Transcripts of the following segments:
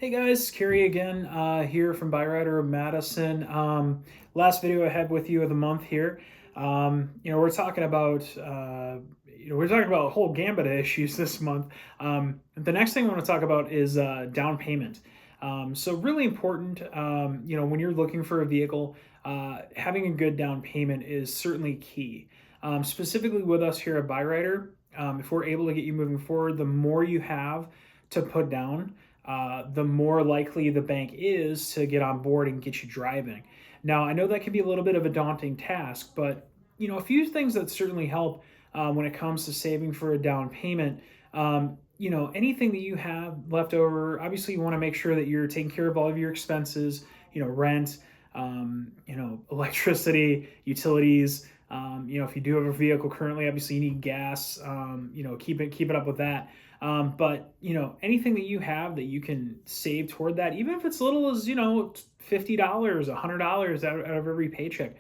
Hey guys, Kerry again here from Byrider Madison. Last video I had with you of the month here. We're talking about a whole gambit of issues this month. The next thing I want to talk about is down payment. So really important. When you're looking for a vehicle, having a good down payment is certainly key. Specifically with us here at Byrider, if we're able to get you moving forward, the more you have to put down, the more likely the bank is to get on board and get you driving. Now, I know that can be a little bit of a daunting task, but a few things that certainly help when it comes to saving for a down payment. Anything that you have left over, obviously you want to make sure that you're taking care of all of your expenses, rent, electricity, utilities. If you do have a vehicle currently, obviously you need gas. Keep it up with that. But anything that you have that you can save toward that, even if it's little as $50, $100 out of every paycheck,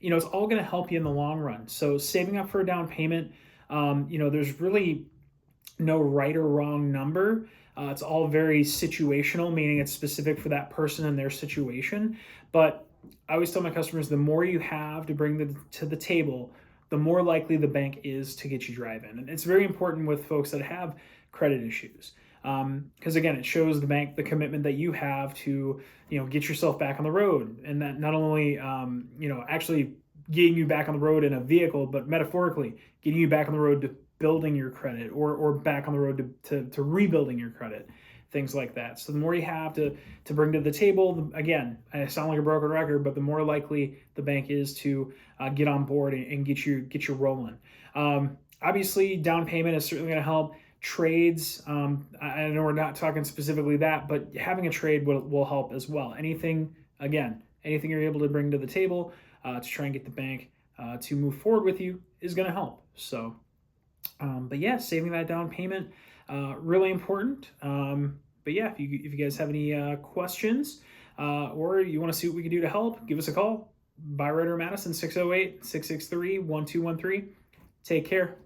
it's all going to help you in the long run. So saving up for a down payment, there's really no right or wrong number. It's all very situational, meaning it's specific for that person and their situation. But I always tell my customers, the more you have to bring to the table, the more likely the bank is to get you driving. And it's very important with folks that have credit issues. Because again, it shows the bank the commitment that you have to, get yourself back on the road. And that not only, actually getting you back on the road in a vehicle, but metaphorically getting you back on the road to building your credit or back on the road to rebuilding your credit, things like that. So the more you have to bring to the table, again, I sound like a broken record, but the more likely the bank is to get on board and get you rolling. Obviously, down payment is certainly going to help. Trades, I know we're not talking specifically that, but having a trade will help as well. Anything you're able to bring to the table to try and get the bank to move forward with you is going to help. So, but yeah, saving that down payment, really important. But yeah, if you guys have any questions or you want to see what we can do to help, give us a call. Byrider Madison, 608-663-1213. Take care.